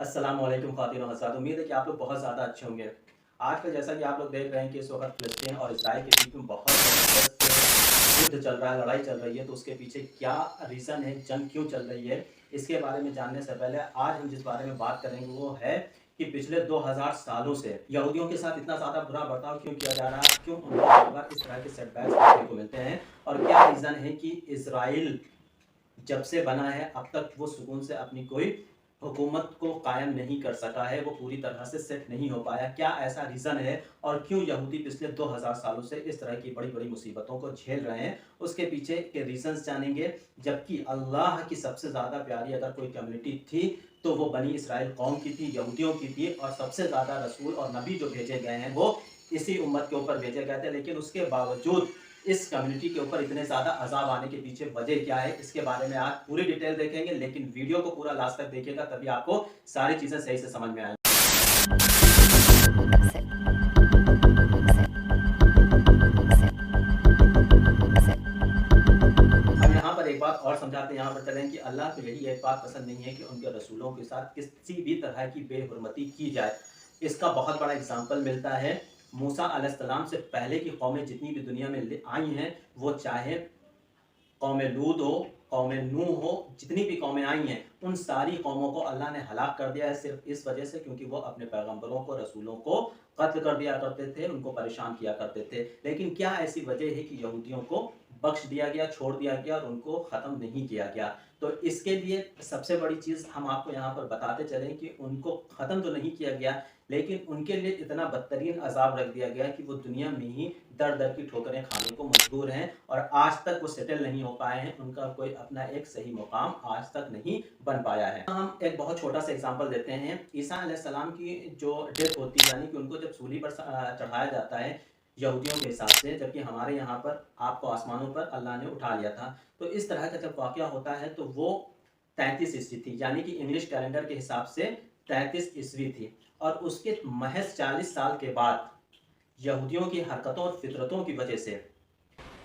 अस्सलामुअलैकुम ख़वातीन और हज़रात, उम्मीद है कि आप लोग बहुत ज़्यादा अच्छे होंगे। आजकल जैसा कि आप लोग देख रहे हैं कि इस वक़्त फ़िलिस्तीन और इज़राइल के बीच में बहुत ज़बरदस्त युद्ध चल रहा है, लड़ाई चल रही है। तो उसके पीछे क्या रीज़न है, जंग क्यों चल रही है, इसके बारे में जानने से पहले आज हम जिस बारे में बात करेंगे वो है कि पिछले 2000 सालों से यहूदियों के साथ इतना ज़्यादा बुरा बर्ताव क्यों किया जा रहा है, क्यों उनको बार-बार इस तरह के सेटबैक्स देखने को मिलते हैं और क्या रीज़न है कि इज़राइल जब से बना है अब तक वो सुकून से अपनी कोई हुकूमत को कायम नहीं कर सका है, वो पूरी तरह से सेट नहीं हो पाया। क्या ऐसा रीज़न है और क्यों यहूदी पिछले 2000 सालों से इस तरह की बड़ी-बड़ी मुसीबतों को झेल रहे हैं, उसके पीछे के रीज़न्स जानेंगे। जबकि अल्लाह की सबसे ज़्यादा प्यारी अगर कोई कम्युनिटी थी, तो वो बनी इसराइल कौम की थी, यहूदियों की थी और सबसे ज़्यादा रसूल और नबी जो भेजे गए हैं, वो इसी उम्मत के ऊपर भेजे गए थे। लेकिन उसके बावजूद इस कम्युनिटी के ऊपर इतने ज़्यादा अज़ाब आने के पीछे वजह क्या है, इसके बारे में आज पूरी डिटेल देखेंगे। लेकिन वीडियो को पूरा लास्ट तक देखिएगा, तभी आपको सारी चीज़ें सही से समझ में आएँगी। अब यहाँ पर एक बात और समझाते हैं, यहाँ पर चलें कि अल्लाह को यही एक बात पसंद नहीं है कि उनके रसूलों के साथ किसी भी तरह की बेहुरमती की जाए। इसका बहुत बड़ा एग्ज़ाम्पल मिलता है मूसा अलैहिस्सलाम से पहले की कौमें जितनी भी दुनिया में आई हैं, वो चाहे कौम लूत हो, कौम नूह हो, जितनी भी कौमें आई हैं, उन सारी कौमों को अल्लाह ने हलाक कर दिया है सिर्फ़ इस वजह से क्योंकि वो अपने पैगंबरों को, रसूलों को कत्ल कर दिया करते थे, उनको परेशान किया करते थे। लेकिन क्या ऐसी वजह है कि यहूदियों को बख्श दिया गया, छोड़ दिया गया और उनको ख़त्म नहीं किया गया? तो इसके लिए सबसे बड़ी चीज़ हम आपको यहाँ पर बताते चलें कि उनको ख़त्म तो नहीं किया गया, लेकिन उनके लिए इतना बदतरीन अज़ाब रख दिया गया कि वो दुनिया में ही दर-दर की ठोकरें खाने को मजबूर हैं और आज तक वो सेटल नहीं हो पाए हैं। उनका कोई अपना एक सही मुकाम आज तक नहीं बन पाया है। हम एक बहुत छोटा-सा एग्ज़ाम्पल देते हैं। ईसा अलैहिस्सलाम की जो डेथ होती है, यानी कि उनको जब सूली पर चढ़ाया जाता है यहूदियों के हिसाब से, जबकि हमारे यहाँ पर आपको आसमानों पर अल्लाह ने उठा लिया था। तो इस तरह का जब वाक़या होता है तो वो 33 ईस्वी थी, यानी कि इंग्लिश कैलेंडर के हिसाब से 33 ईस्वी थी और उसके महज़ 40 साल के बाद यहूदियों की हरकतों और फितरतों की वजह से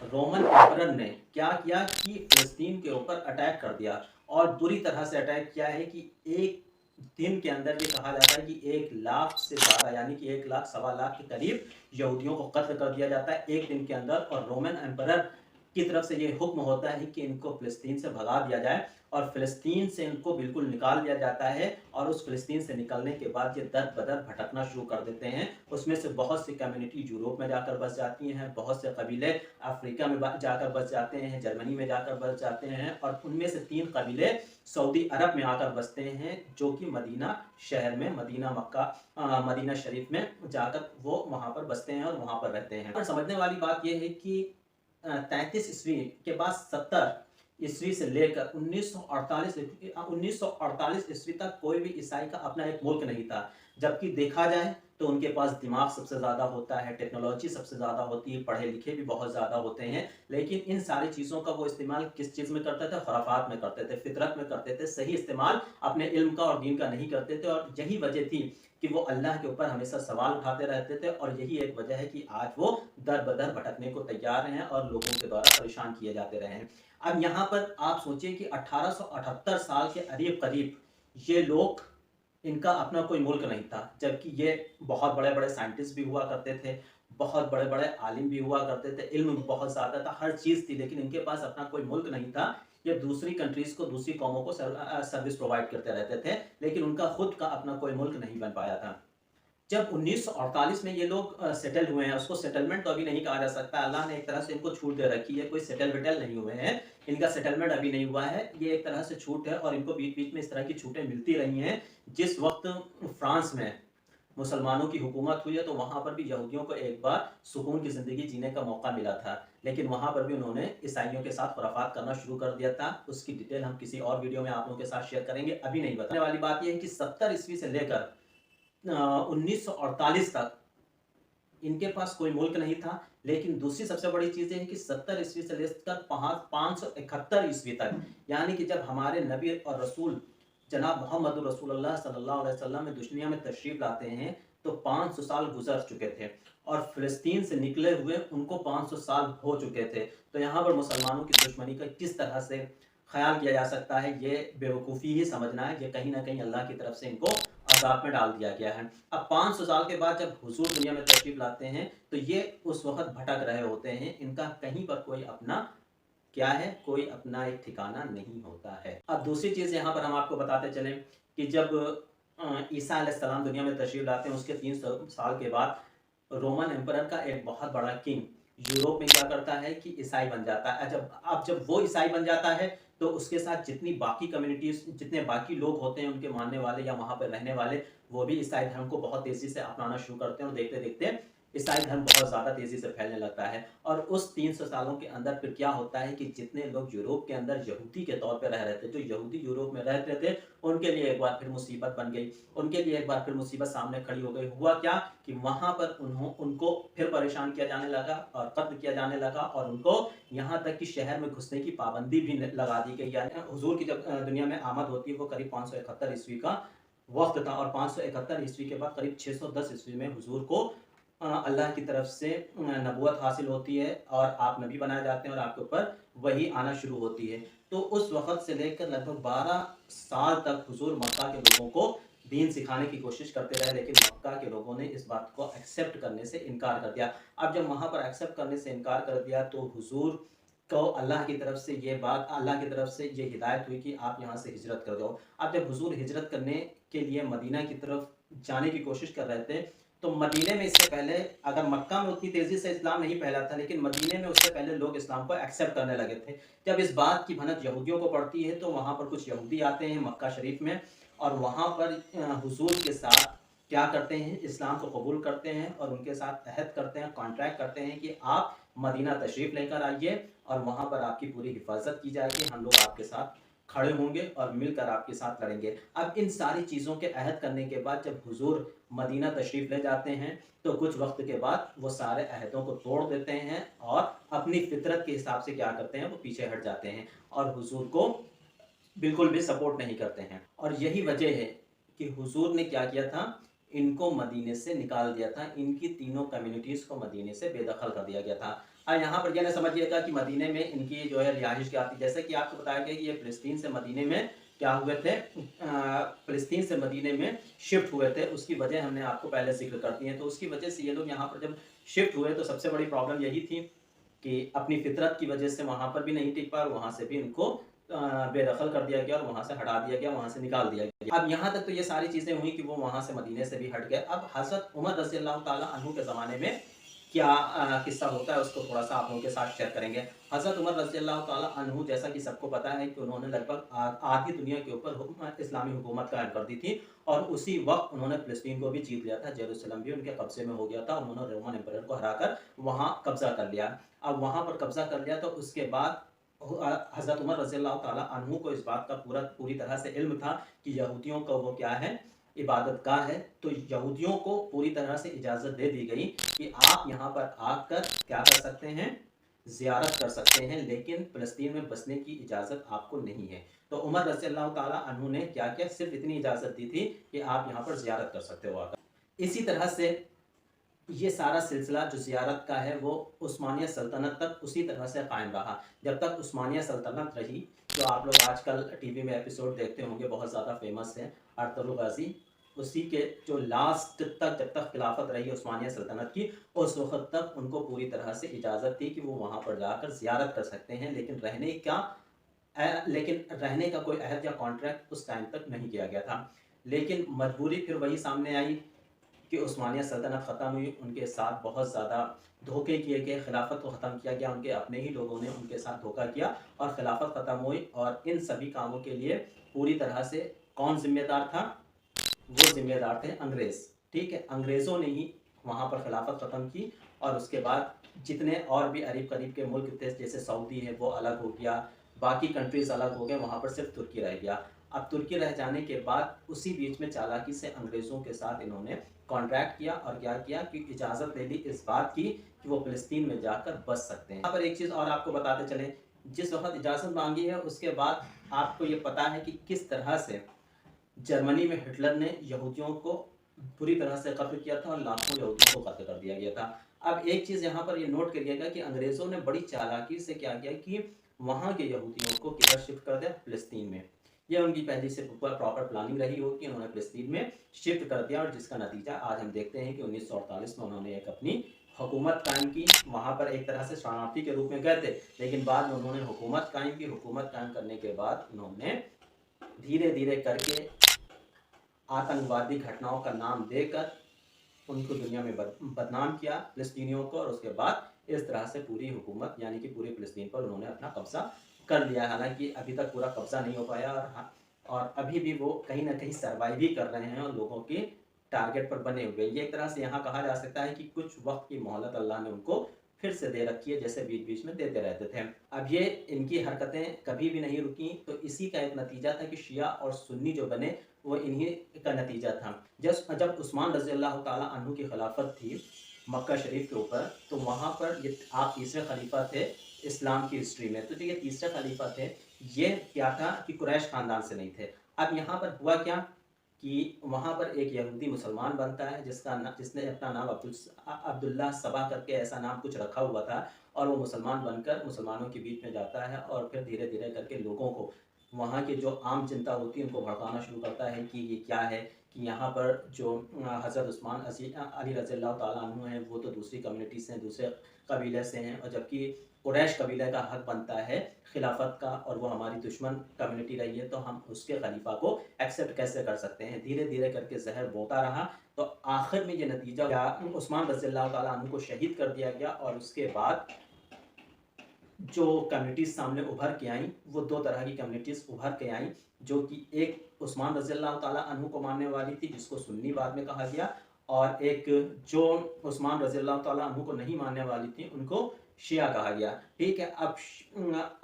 रोमन एम्परर ने क्या किया कि फ़िलिस्तीन के ऊपर अटैक कर दिया और बुरी तरह से अटैक किया है कि एक दिन के अंदर ये कहा जाता है कि 1 लाख से ज़्यादा, यानी कि 1 लाख सवा लाख के करीब यहूदियों को कत्ल कर दिया जाता है एक दिन के अंदर। और रोमन एम्परर की तरफ से ये हुक्म होता है कि इनको फ़िलिस्तीन से भगा दिया जाए और फ़िलिस्तीन से इनको बिल्कुल निकाल दिया जाता है और उस फ़िलिस्तीन से निकलने के बाद ये दर-बदर भटकना शुरू कर देते हैं। उसमें से बहुत सी कम्युनिटी यूरोप में जाकर बस जाती हैं, बहुत से कबीले अफ्रीका में जाकर बस जाते हैं, जर्मनी में जाकर बस जाते हैं और उनमें से 3 कबीले सऊदी अरब में आकर बसते हैं, जो कि मदीना शहर में, मदीना शरीफ में जाकर वो वहाँ पर बसते हैं और वहाँ पर रहते हैं। और समझने वाली बात ये है कि 33 ईस्वी के बाद 70 ईस्वी से लेकर 1948 ईस्वी तक कोई भी ईसाई का अपना एक मुल्क नहीं था। जबकि देखा जाए तो उनके पास दिमाग सबसे ज़्यादा होता है, टेक्नोलॉजी सबसे ज़्यादा होती है, पढ़े-लिखे भी बहुत ज़्यादा होते हैं। लेकिन इन सारी चीज़ों का वो इस्तेमाल किस चीज़ में करते थे? खुराफात में करते थे, फितरत में करते थे। सही इस्तेमाल अपने इल्म का और दीन का नहीं करते थे और यही वजह थी कि वो अल्लाह के ऊपर हमेशा सवाल उठाते रहते थे और यही एक वजह है कि आज वो दर-बदर भटकने को तैयार हैं और लोगों के द्वारा परेशान किए जाते रहे हैं। अब यहाँ पर आप सोचिए कि 1878 साल के करीब-करीब ये लोग, इनका अपना कोई मुल्क नहीं था, जबकि ये बहुत बड़े-बड़े साइंटिस्ट भी हुआ करते थे, बहुत बड़े-बड़े आलिम भी हुआ करते थे, इल्म बहुत ज़्यादा था, हर चीज़ थी, लेकिन इनके पास अपना कोई मुल्क नहीं था। ये दूसरी कंट्रीज़ को, दूसरी कौमों को सर्विस प्रोवाइड करते रहते थे, लेकिन उनका खुद का अपना कोई मुल्क नहीं बन पाया था। जब 1948 में ये लोग सेटल हुए हैं, उसको सेटलमेंट तो अभी नहीं कहा जा सकता, अल्लाह ने एक तरह से इनको छूट दे रखी है, कोई सेटल-वेटल नहीं हुए हैं, इनका सेटलमेंट अभी नहीं हुआ है, ये एक तरह से छूट है और इनको बीच-बीच में इस तरह की छूटें मिलती रही हैं। जिस वक़्त फ्रांस में मुसलमानों की हुकूमत हुई है, तो वहाँ पर भी यहूदियों को एक बार सुकून की ज़िंदगी जीने का मौका मिला था, लेकिन वहाँ पर भी उन्होंने ईसाइयों के साथ खुराफात करना शुरू कर दिया था। उसकी डिटेल हम किसी और वीडियो में आप लोगों के साथ शेयर करेंगे, अभी नहीं बताने वाली बात ये है कि 70 ईस्वी से लेकर 1948 तक इनके पास कोई मुल्क नहीं था। लेकिन दूसरी सबसे बड़ी चीज़ ये है कि 70 ईस्वी से लेकर 571 ईस्वी तक, यानी कि जब हमारे नबी और रसूल जनाब मोहम्मद रसूलुल्लाह सल्लल्लाहु अलैहि वसल्लम में दुनिया में तशरीफ़ लाते हैं, तो 500 साल गुज़र चुके थे और फ़िलिस्तीन से निकले हुए उनको 500 साल हो चुके थे। तो यहाँ पर मुसलमानों की दुश्मनी का किस तरह से ख्याल किया जा सकता है ये बेवकूफ़ी ही समझना है, ये कहीं न कहीं अल्लाह की तरफ से इनको अज़ाब में डाल दिया गया है। अब 500 साल के बाद जब हुज़ूर दुनिया में तशरीफ़ लाते हैं, तो ये उस वक़्त भटक रहे होते हैं, इनका कहीं पर कोई अपना क्या है, कोई अपना एक ठिकाना नहीं होता है। अब दूसरी चीज़ यहाँ पर हम आपको बताते चलें कि जब ईसा अलैहिस्सलाम दुनिया में तशरीफ़ लाते हैं, उसके 300 साल के बाद रोमन एम्परर का एक बहुत बड़ा किंग यूरोप में क्या करता है कि ईसाई बन जाता है। जब वो ईसाई बन जाता है, तो उसके साथ जितनी बाकी कम्युनिटीज़, जितने बाकी लोग होते हैं उनके मानने वाले या वहाँ पे रहने वाले, वो भी ईसाई धर्म को बहुत तेज़ी से अपनाना शुरू करते हैं और देखते-देखते ईसाई धर्म बहुत ज़्यादा तेज़ी से फैलने लगता है। और उस 300 सालों के अंदर फिर क्या होता है कि जितने लोग यूरोप के अंदर यहूदी के तौर पे रह रहे थे, जो यहूदी यूरोप में रहते थे, उनके लिए एक बार फिर मुसीबत बन गई। उनके लिए एक बार फिर मुसीबत सामने खड़ी हो गई। हुआ क्या कि वहाँ पर उनको फिर परेशान किया जाने लगा और कत्ल किया जाने लगा और उनको यहाँ तक कि शहर में घुसने की पाबंदी भी लगा दी गई। यानी हुजूर की जब दुनिया में आमद होती है, वो करीब 571 ईस्वी का वक़्त था और 571 ईस्वी के बाद करीब 610 ईस्वी में हुजूर को अल्लाह की तरफ से नबूवत हासिल होती है और आप नबी बनाए जाते हैं और आपके ऊपर वही आना शुरू होती है। तो उस वक़्त से लेकर लगभग 12 साल तक हुजूर मक्का के लोगों को दीन सिखाने की कोशिश करते रहे, लेकिन मक्का के लोगों ने इस बात को एक्सेप्ट करने से इनकार कर दिया। अब जब वहाँ पर एक्सेप्ट करने से इनकार कर दिया, तो हुजूर को अल्लाह की तरफ से ये हिदायत हुई कि आप यहाँ से हिजरत कर जाओ। अब जब हुजूर हिजरत करने के लिए मदीना की तरफ जाने की कोशिश कर रहे थे, तो मदीने में इससे पहले, अगर मक्का में उतनी तेज़ी से इस्लाम नहीं फैला था, लेकिन मदीने में उससे पहले लोग इस्लाम को एक्सेप्ट करने लगे थे। जब इस बात की भनक यहूदियों को पड़ती है, तो वहाँ पर कुछ यहूदी आते हैं मक्का शरीफ में और वहाँ पर हुजूर के साथ क्या करते हैं, इस्लाम को कबूल करते हैं और उनके साथ अहद करते हैं, कॉन्ट्रैक्ट करते हैं कि आप मदीना तशरीफ़ लेकर आइए और वहाँ पर आपकी पूरी हिफाजत की जाएगी, हम लोग आपके साथ खड़े होंगे और मिलकर आपके साथ लड़ेंगे। अब इन सारी चीज़ों के अहद करने के बाद जब हुजूर मदीना तशरीफ़ ले जाते हैं, तो कुछ वक़्त के बाद वो सारे अहदों को तोड़ देते हैं और अपनी फ़ितरत के हिसाब से क्या करते हैं, वो पीछे हट जाते हैं और हुजूर को बिल्कुल भी सपोर्ट नहीं करते हैं। और यही वजह है कि हुजूर ने क्या किया था, इनको मदीने से निकाल दिया था, इनकी तीनों कम्युनिटीज़ को मदीने से बेदखल कर दिया गया था। यहाँ पर ये ना समझिएगा कि मदीने में इनकी जो है रिहाइश क्या थी, जैसे कि आपको बताया गया कि ये फ़िलिस्तीन से मदीने में क्या हुए थे, फ़िलिस्तीन से मदीने में शिफ्ट हुए थे, उसकी वजह हमने आपको पहले ज़िक्र कर दी है। तो उसकी वजह से ये लोग यहाँ पर जब शिफ्ट हुए, तो सबसे बड़ी प्रॉब्लम यही थी कि अपनी फ़ितरत की वजह से वहाँ पर भी नहीं टिक पाए और वहाँ से भी इनको बेदखल कर दिया गया और वहाँ से हटा दिया गया, वहाँ से निकाल दिया गया। अब यहाँ तक तो ये सारी चीज़ें हुई कि वो वहाँ से मदीने से भी हट गए। अब हज़रत उमर रज़ी अल्लाह ताला अन्हु के ज़माने में क्या किस्सा होता है, उसको थोड़ा-सा आप लोगों के साथ शेयर करेंगे। हज़रत उमर रज़ी अल्लाह ताला अन्हु, जैसा कि सबको पता है कि उन्होंने लगभग आधी दुनिया के ऊपर इस्लामी हुकूमत कायम कर दी थी और उसी वक़्त उन्होंने फ़िलिस्तीन को भी जीत लिया था, जेरूसलम भी उनके कब्ज़े में हो गया था। उन्होंने रोमन एम्परर को हराकर वहाँ कब्ज़ा कर लिया। अब वहाँ पर कब्ज़ा कर लिया, तो उसके बाद हज़रत उमर रज़ी अल्लाह ताला अन्हु को इस बात का पूरी तरह से इल्म था कि यहूदियों का वो क्या है, इबादतगाह है। तो यहूदियों को पूरी तरह से इजाज़त दे दी गई कि आप यहाँ पर आकर क्या कर सकते हैं, ज़ियारत कर सकते हैं, लेकिन फ़िलिस्तीन में बसने की इजाज़त आपको नहीं है। तो उमर रज़ी अल्लाह ताला अन्हु ने क्या किया, सिर्फ़ इतनी इजाज़त दी थी कि आप यहाँ पर ज़ियारत कर सकते हो आकर। इसी तरह से ये सारा सिलसिला जो ज़ियारत का है, वो उस्मानिया सल्तनत तक उसी तरह से कायम रहा। जब तक उस्मानिया सल्तनत रही, जो आप लोग आजकल टीवी में एपिसोड देखते होंगे, बहुत ज़्यादा फ़ेमस है, अरतुगरुल गाज़ी, उसी के जो लास्ट तक, जब तक खिलाफत रही उस्मानिया सल्तनत की, उस वक़्त तक उनको पूरी तरह से इजाज़त थी कि वो वहाँ पर जाकर ज़ियारत कर सकते हैं, लेकिन रहने का कोई अहद या कॉन्ट्रैक्ट उस टाइम तक नहीं किया गया था। लेकिन मजबूरी फिर वही सामने आई कि उस्मानिया सल्तनत ख़त्म हुई, उनके साथ बहुत ज़्यादा धोखे किए गए, खिलाफत को ख़त्म किया गया, उनके अपने ही लोगों ने उनके साथ धोखा किया और खिलाफत ख़त्म हुई। और इन सभी कामों के लिए पूरी तरह से कौन ज़िम्मेदार था? वो ज़िम्मेदार थे अंग्रेज़, ठीक है? अंग्रेज़ों ने ही वहाँ पर खिलाफत ख़त्म की और उसके बाद जितने और भी करीब-करीब के मुल्क थे, जैसे सऊदी है वो अलग हो गया, बाकी कंट्रीज़ अलग हो गए, वहाँ पर सिर्फ़ तुर्की रह गया। अब तुर्की रह जाने के बाद उसी बीच में चालाकी से अंग्रेज़ों के साथ इन्होंने कॉन्ट्रैक्ट किया और क्या किया कि इजाज़त ले ली इस बात की कि वो फ़िलिस्तीन में जाकर बस सकते हैं। यहाँ पर एक चीज़ और आपको बताते चलें, जिस वक़्त इजाज़त माँगी है, उसके बाद आपको ये पता है कि किस तरह से जर्मनी में हिटलर ने यहूदियों को बुरी तरह से कत्ल किया था और लाखों यहूदियों को कत्ल कर दिया गया था। अब एक चीज़ यहाँ पर ये नोट करिएगा कि अंग्रेज़ों ने बड़ी चालाकी से क्या किया कि वहाँ के यहूदियों को किधर शिफ्ट कर दिया? फ़िलिस्तीन में। यह उनकी पहले से प्रॉपर प्लानिंग रही होगी, उन्होंने फ़िलिस्तीन में शिफ्ट कर दिया और जिसका नतीजा आज हम देखते हैं कि 1948 में उन्होंने एक अपनी हुकूमत कायम की। वहाँ पर एक तरह से शरणार्थी के रूप में गए थे, लेकिन बाद में उन्होंने हुकूमत कायम की। हुकूमत कायम करने के बाद उन्होंने धीरे-धीरे करके आतंकवादी घटनाओं का नाम देकर उनको दुनिया में बदनाम किया फ़िलिस्तीनियों को, और उसके बाद इस तरह से पूरी हुकूमत यानी कि पूरे फ़िलिस्तीन पर उन्होंने अपना कब्ज़ा कर लिया। हालाँकि अभी तक पूरा कब्ज़ा नहीं हो पाया, और अभी भी वो कहीं न कहीं सर्वाइव ही कर रहे हैं और लोगों के टारगेट पर बने हुए हैं। ये एक तरह से यहाँ कहा जा सकता है कि कुछ वक़्त की मोहलत अल्लाह ने उनको फिर से दे रखी है, जैसे बीच-बीच में देते रहते थे। अब ये इनकी हरकतें कभी भी नहीं रुकीं, तो इसी का एक नतीजा था कि शिया और सुन्नी जो बने, वो इन्हीं का नतीजा था। जब उस्मान रज़ी अल्लाह ताला अन्हु की खिलाफत थी मक्का शरीफ के ऊपर, तो वहाँ पर ये आप तीसरे खलीफा थे इस्लाम की हिस्ट्री में। तो जो ये तीसरे खलीफा थे, ये क्या था कि कुरैश ख़ानदान से नहीं थे। अब यहाँ पर हुआ क्या कि वहाँ पर एक यहूदी मुसलमान बनता है जिसने अपना नाम अब्दुल्लाह सबा करके ऐसा नाम कुछ रखा हुआ था, और वो मुसलमान बनकर मुसलमानों के बीच में जाता है और फिर धीरे-धीरे करके लोगों को, वहाँ की जो आम जनता होती है, उनको भड़काना शुरू करता है कि ये क्या है कि यहाँ पर जो हज़रत उस्मान अली रज़ी अल्लाह ताला अन्हु हैं, वो तो दूसरी कम्युनिटी से हैं, दूसरे कबीले से हैं, और जबकि कुरैश कबीले का हक बनता है खिलाफत का, और वो हमारी दुश्मन कम्युनिटी रही है, तो हम उसके खलीफा को एक्सेप्ट कैसे कर सकते हैं। धीरे-धीरे करके ज़हर बोता रहा, तो आखिर में ये नतीजा क्या, उस्मान रज़ी अल्लाह ताला अन्हु को शहीद कर दिया गया, और उसके बाद जो कम्युनिटीज़ सामने उभर के आईं, वो 2 तरह की कम्युनिटीज़ उभर के आईं, जो कि एक उस्मान रज़ी अल्लाह ताला अन्हु को मानने वाली थी, जिसको सुन्नी बाद में कहा गया, और एक जो उस्मान रज़ी अल्लाह ताला अन्हु को नहीं मानने वाली थी, उनको शिया कहा गया। ठीक है,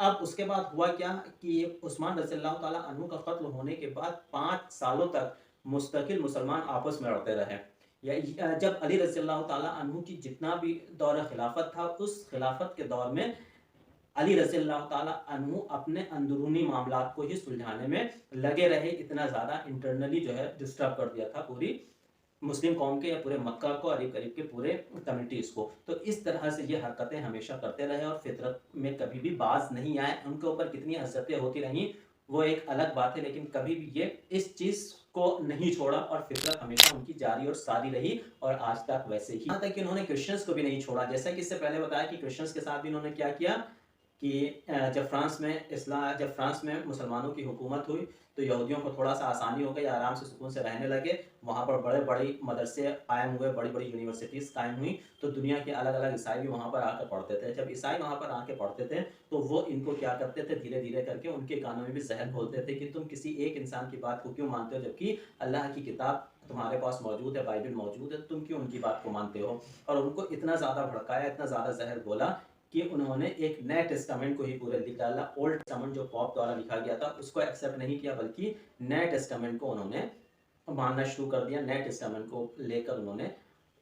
अब उसके बाद हुआ क्या कि उस्मान रज़ी अल्लाह ताला अन्हु का कत्ल होने के बाद 5 सालों तक मुस्तकिल मुसलमान आपस में लड़ते रहे। जब अली रज़ी अल्लाह ताला अन्हु की जितना भी दौर खिलाफत था, उस खिलाफत के दौर में अली रज़ी अल्लाह ताला अन्हु अपने अंदरूनी मामलात को ही सुलझाने में लगे रहे। इतना ज़्यादा इंटरनली जो है डिस्टर्ब कर दिया था पूरी मुस्लिम कौम के या पूरे मक्का को, करीब-करीब के पूरे कम्युनिटीज़ को। तो इस तरह से ये हरकतें हमेशा करते रहे और फितरत में कभी भी बाज़ नहीं आए। उनके ऊपर कितनी हज़रतें होती रहीं, वो एक अलग बात है, लेकिन कभी भी ये इस चीज़ को नहीं छोड़ा और फितरत हमेशा उनकी जारी और सारी रही, और आज तक वैसे ही। यहाँ तक कि उन्होंने क्रिश्चियंस को भी नहीं छोड़ा। जैसा कि इससे पहले बताया कि क्रिश्चियंस के साथ भी उन्होंने क्या किया कि जब फ्रांस में मुसलमानों की हुकूमत हुई, तो यहूदियों को थोड़ा-सा आसानी हो गई, आराम से सुकून से रहने लगे। वहाँ पर बड़े-बड़े मदरसे कायम हुए, बड़ी-बड़ी यूनिवर्सिटीज़ कायम हुई, तो दुनिया के अलग-अलग ईसाई भी वहाँ पर आकर पढ़ते थे। जब ईसाई वहाँ पर आके पढ़ते थे, तो वो इनको क्या करते थे, धीरे-धीरे करके उनके कानों में भी ज़हर घोलते थे कि तुम किसी एक इंसान की बात को क्यों मानते हो, जबकि अल्लाह की किताब तुम्हारे पास मौजूद है, बाइबल मौजूद है, तुम क्यों उनकी बात को मानते हो? और उनको इतना ज़्यादा भड़काया, इतना ज़्यादा ज़हर घोला कि उन्होंने एक नए टेस्टामेंट को ही पूरे लिख डाला। ओल्ड टेस्टामेंट जो पॉप द्वारा लिखा गया था, उसको एक्सेप्ट नहीं किया, बल्कि नए टेस्टामेंट को उन्होंने मानना शुरू कर दिया। नए टेस्टामेंट को लेकर उन्होंने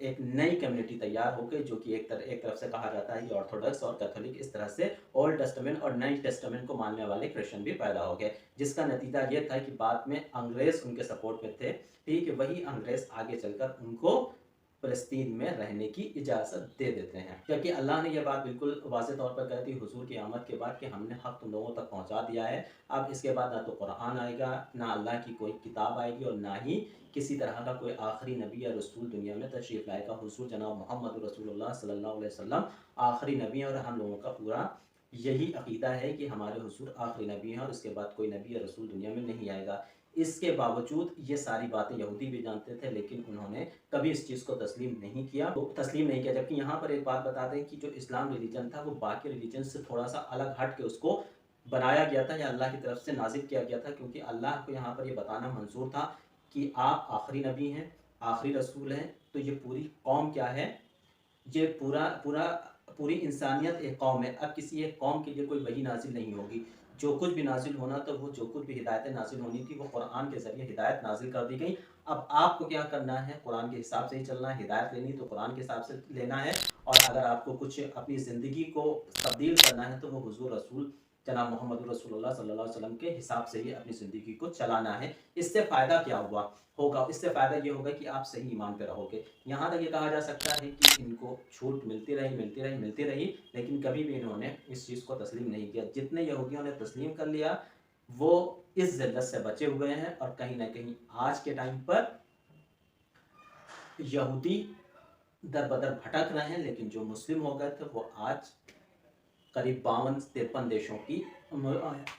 एक नई कम्युनिटी तैयार हो गई, जो कि एक तरफ से कहा जाता है कि ऑर्थोडॉक्स और कैथोलिक। इस तरह से ओल्ड टेस्टामेंट और नए टेस्टामेंट को मानने वाले क्रिश्चियन भी पैदा हो गए, जिसका नतीजा ये था कि बाद में अंग्रेज़ उनके सपोर्ट में थे। ठीक है, वही अंग्रेज़ आगे चलकर उनको फ़लस्तीन में रहने की इजाज़त दे देते हैं, क्योंकि अल्लाह ने यह बात बिल्कुल वाज़ेह तौर पर कही थी हुज़ूर की आमद के बाद कि हमने हक़ तुम लोगों तक पहुँचा दिया है। अब इसके बाद ना तो कुरान आएगा, ना अल्लाह की कोई किताब आएगी, और ना ही किसी तरह का कोई आखिरी नबी या रसूल दुनिया में तशरीफ़ लाएगा। हुज़ूर जनाब मोहम्मद रसूलुल्लाह सल्लल्लाहु अलैहि वसल्लम आखिरी नबी हैं, और हम लोगों का पूरा यही अक़ीदा है कि हमारे हुज़ूर आखिरी नबी हैं, और इसके बाद कोई नबी या रसूल दुनिया में नहीं आएगा। इसके बावजूद ये सारी बातें यहूदी भी जानते थे, लेकिन उन्होंने कभी इस चीज़ को तस्लीम नहीं किया। जबकि यहाँ पर एक बात बता दें कि जो इस्लाम रिलीजन था, वो बाकी रिलीजन से थोड़ा-सा अलग हट के उसको बनाया गया था, या अल्लाह की तरफ से नाज़िल किया गया था, क्योंकि अल्लाह को यहाँ पर ये बताना मंज़ूर था कि आप आखिरी नबी हैं, आखिरी रसूल हैं। तो ये पूरी कौम क्या है, ये पूरी इंसानियत एक कौम है। अब किसी एक कौम के लिए कोई वही नाज़िल नहीं होगी। जो कुछ भी नाज़िल होना, तो वो जो कुछ भी हिदायतें नाज़िल होनी थी, वो कुरान के ज़रिए हिदायत नाज़िल कर दी गई। अब आपको क्या करना है, कुरान के हिसाब से ही चलना है। हिदायत लेनी तो कुरान के हिसाब से लेना है, और अगर आपको कुछ अपनी ज़िंदगी को तब्दील करना है, तो वो हुज़ूर रसूल जनाब मोहम्मद रसूलुल्लाह सल्लल्लाहु अलैहि वसल्लम के हिसाब से ही अपनी ज़िंदगी को चलाना है। इससे फ़ायदा क्या होगा, इससे फ़ायदा ये होगा कि आप सही ईमान पे रहोगे। यहाँ तक ये कहा जा सकता है कि इनको छूट मिलती रही, मिलती रही, मिलती रही, लेकिन कभी भी इन्होंने इस चीज़ को तस्लीम नहीं किया। जितने यहूदियों ने तस्लीम कर लिया, वो इस ज़िल्लत से बचे हुए हैं और कहीं न कहीं आज के टाइम पर यहूदी दर-बदर भटक रहे हैं, लेकिन जो मुस्लिम हो गए थे, वो आज करीब 52-53 देशों की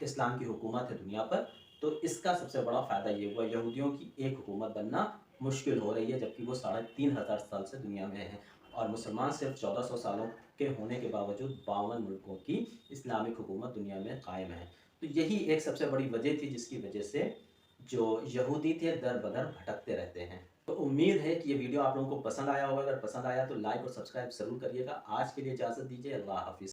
इस्लाम की हुकूमत है दुनिया पर। तो इसका सबसे बड़ा फ़ायदा ये हुआ, यहूदियों की एक हुकूमत बनना मुश्किल हो रही है, जबकि वो 3500 साल से दुनिया में हैं और मुसलमान सिर्फ 1400 सालों के होने के बावजूद 52 मुल्कों की इस्लामिक हुकूमत दुनिया में कायम है। तो यही एक सबसे बड़ी वजह थी जिसकी वजह से जो यहूदी थे दर-बदर भटकते रहते हैं। तो उम्मीद है कि ये वीडियो आप लोगों को पसंद आया होगा। अगर पसंद आया तो लाइक और सब्सक्राइब ज़रूर करिएगा। आज के लिए इजाज़त दीजिए। अल्लाह हाफ़िज़।